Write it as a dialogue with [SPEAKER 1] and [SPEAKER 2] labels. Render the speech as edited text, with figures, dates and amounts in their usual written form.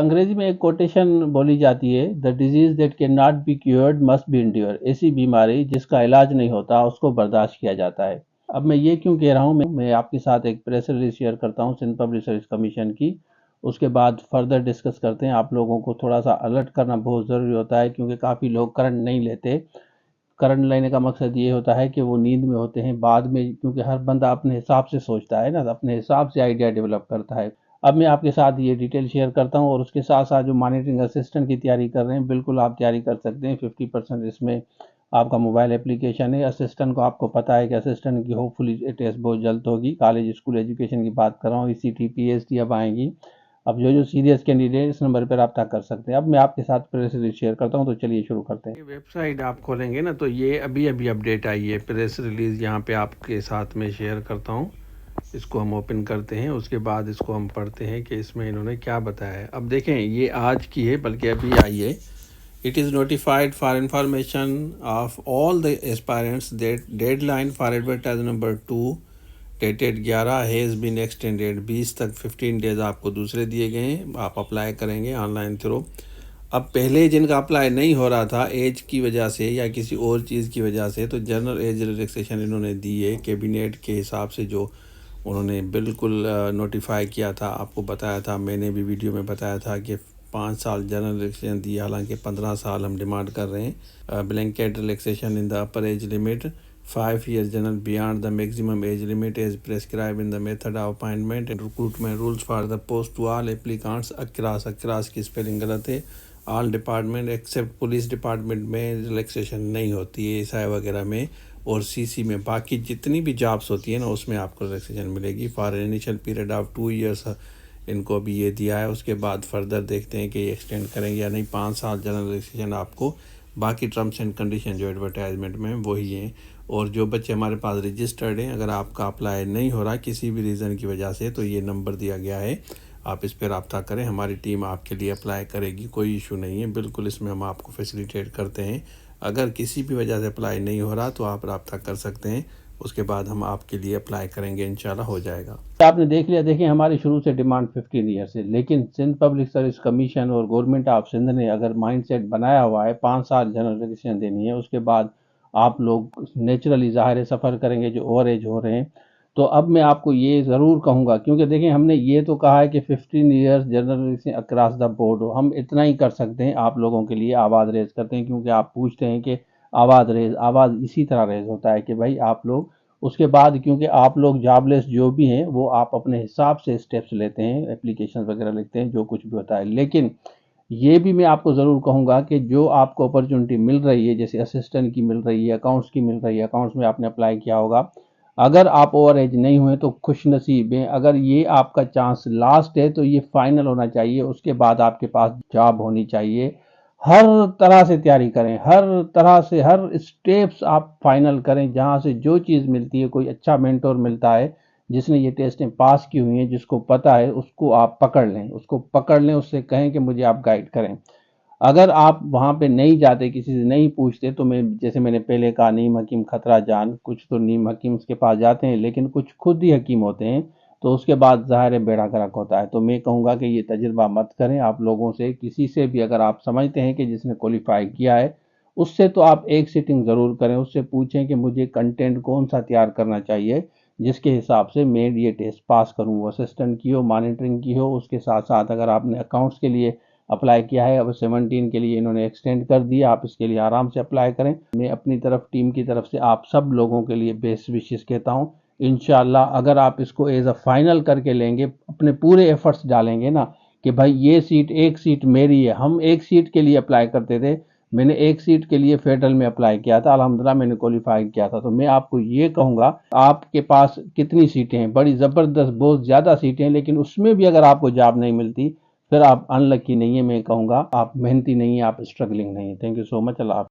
[SPEAKER 1] अंग्रेजी में एक कोटेशन बोली जाती है, the disease that can not be cured must be endure. ऐसी बीमारी जिसका इलाज नहीं होता उसको बर्दाश्त किया जाता है। अब मैं ये क्यों कह रहा हूँ, मैं आपके साथ एक प्रेस रिलीज शेयर करता हूँ सिंध पब्लिक सर्विस कमीशन की। उसके बाद फर्दर डिस्कस करते हैं। आप लोगों को थोड़ा सा अलर्ट करना बहुत ज़रूरी होता है, क्योंकि काफ़ी लोग करंट नहीं लेते। करंट लेने का मकसद ये होता है कि वो नींद में होते हैं बाद में, क्योंकि हर बंदा अपने हिसाब से सोचता है ना, अपने हिसाब से आइडिया डेवलप करता है। अब मैं आपके साथ ये डिटेल शेयर करता हूँ, और उसके साथ साथ जो मॉनिटरिंग असिस्टेंट की तैयारी कर रहे हैं, बिल्कुल आप तैयारी कर सकते हैं। 50% इसमें आपका मोबाइल एप्लीकेशन है। असिस्टेंट को आपको पता है कि असिस्टेंट की होपफुली टेस्ट बहुत जल्द होगी। कॉलेज स्कूल एजुकेशन की बात कर रहा हूँ, ईसीटी पीएचडी अब आएंगी। अब जो सीरियस कैंडिडेट इस नंबर पर रब्ता कर सकते हैं। अब मैं आपके साथ प्रेस रिलीज शेयर करता हूँ, तो चलिए शुरू करते हैं। ये वेबसाइट आप खोलेंगे ना, तो ये अभी अभी अपडेट आई है, प्रेस रिलीज यहाँ पे आपके साथ में शेयर करता हूँ। इसको हम ओपन करते हैं, उसके बाद इसको हम पढ़ते हैं कि इसमें इन्होंने क्या बताया है। अब देखें, ये आज की है, बल्कि अभी आई है। It is notified for information of all the aspirants that deadline for advertise number 2 dated 11 has been extended. 20 तक 15 डेज आपको दूसरे दिए गए हैं, आप अप्लाई करेंगे ऑनलाइन थ्रू। अब पहले जिनका अप्लाई नहीं हो रहा था एज की वजह से या किसी और चीज़ की वजह से, तो जनरल एज रिलैक्सेशन इन्होंने दी है कैबिनेट के हिसाब से, जो उन्होंने बिल्कुल नोटिफाई किया था। आपको बताया था, मैंने भी वीडियो में बताया था कि 5 साल जनरल रिलैक्सेशन दी, हालांकि 15 साल हम डिमांड कर रहे हैं। Blanket relaxation in the upper age limit, 5 years general beyond the maximum age limit as prescribed in the method of appointment and recruitment rules for the post to all applicants। Across की spelling गलत है। All department except police department में relaxation नहीं होती है, SI वगैरह में और सीसी में। बाकी जितनी भी जॉब्स होती है ना, उसमें आपको रिलैक्सेशन मिलेगी for initial period of 2 years। इनको अभी ये दिया है, उसके बाद फर्दर देखते हैं कि ये एक्सटेंड करेंगे या नहीं। 5 साल जनरल रिलैक्सेशन आपको। बाकी टर्म्स एंड कंडीशन जो एडवर्टाइजमेंट में वही हैं। और जो बच्चे हमारे पास रजिस्टर्ड हैं, अगर आपका अप्लाई नहीं हो रहा किसी भी रीज़न की वजह से, तो ये नंबर दिया गया है, आप इस पर रब्ता करें। हमारी टीम आपके लिए अप्लाई करेगी, कोई इशू नहीं है, बिल्कुल इसमें हम आपको फैसिलिटेट करते हैं। अगर किसी भी वजह से अप्लाई नहीं हो रहा तो आप रब्ता कर सकते हैं, उसके बाद हम आपके लिए अप्लाई करेंगे, इंशाल्लाह हो जाएगा। आपने देख लिया। देखिए, हमारी शुरू से डिमांड 15 ईयर्स है, लेकिन सिंध पब्लिक सर्विस कमीशन और गवर्नमेंट ऑफ सिंध ने अगर माइंडसेट बनाया हुआ है 5 साल जनरल रिलैक्सेशन देनी है, उसके बाद आप लोग नेचुरली ज़ाहिर सफ़र करेंगे जो ओवर एज हो रहे हैं। तो अब मैं आपको ये ज़रूर कहूँगा, क्योंकि देखिए हमने ये तो कहा है कि 15 years general relaxation across the board हो। हम इतना ही कर सकते हैं, आप लोगों के लिए आवाज़ रेज करते हैं, क्योंकि आप पूछते हैं कि आवाज़ इसी तरह रेज होता है कि भाई आप लोग उसके बाद, क्योंकि आप लोग जॉबलेस जो भी हैं वो आप अपने हिसाब से स्टेप्स लेते हैं, एप्लीकेशन वगैरह लिखते हैं, जो कुछ भी होता है। लेकिन ये भी मैं आपको ज़रूर कहूँगा कि जो आपको अपॉर्चुनिटी मिल रही है, जैसे असिस्टेंट की मिल रही है, अकाउंट्स की मिल रही है, अकाउंट्स में आपने अप्लाई किया होगा, अगर आप ओवर एज नहीं हुए तो खुश नसीब हैं। अगर ये आपका चांस लास्ट है तो ये फाइनल होना चाहिए, उसके बाद आपके पास जॉब होनी चाहिए। हर तरह से तैयारी करें, हर तरह से हर स्टेप्स आप फाइनल करें। जहाँ से जो चीज़ मिलती है, कोई अच्छा मेंटोर मिलता है जिसने ये टेस्टें पास की हुई हैं, जिसको पता है, उसको आप पकड़ लें, उससे कहें कि मुझे आप गाइड करें। अगर आप वहाँ पे नहीं जाते, किसी से नहीं पूछते, तो मैं जैसे मैंने पहले कहा, नीम हकीम खतरा जान। कुछ तो नीम हकीम के पास जाते हैं, लेकिन कुछ खुद ही हकीम होते हैं, तो उसके बाद ज़ाहिर है बेड़ा गर्क होता है। तो मैं कहूँगा कि ये तजुर्बा मत करें। आप लोगों से किसी से भी अगर आप समझते हैं कि जिसने क्वालिफाई किया है, उससे तो आप एक सिटिंग ज़रूर करें। उससे पूछें कि मुझे कंटेंट कौन सा तैयार करना चाहिए, जिसके हिसाब से मैं ये टेस्ट पास करूँ। वो असिस्टेंट की हो, मॉनिटरिंग की हो, उसके साथ साथ अगर आपने अकाउंट्स के लिए अप्लाई किया है, अब 17 के लिए इन्होंने एक्सटेंड कर दिया, आप इसके लिए आराम से अप्लाई करें। मैं अपनी तरफ, टीम की तरफ से आप सब लोगों के लिए बेस्ट विशेस कहता हूँ। इंशाल्लाह अगर आप इसको एज अ फाइनल करके लेंगे, अपने पूरे एफर्ट्स डालेंगे ना कि भाई ये सीट, एक सीट मेरी है। हम एक सीट के लिए अप्लाई करते थे, मैंने एक सीट के लिए फेडरल में अप्लाई किया था, अल्हम्दुलिल्लाह मैंने क्वालिफाई किया था। तो मैं आपको ये कहूँगा, आपके पास कितनी सीटें हैं, बड़ी ज़बरदस्त, बहुत ज़्यादा सीटें हैं, लेकिन उसमें भी अगर आपको जॉब नहीं मिलती, फिर आप अनलकी नहीं है। मैं कहूँगा आप मेहनती नहीं है, आप स्ट्रगलिंग नहीं है। Thank you so much. Allah.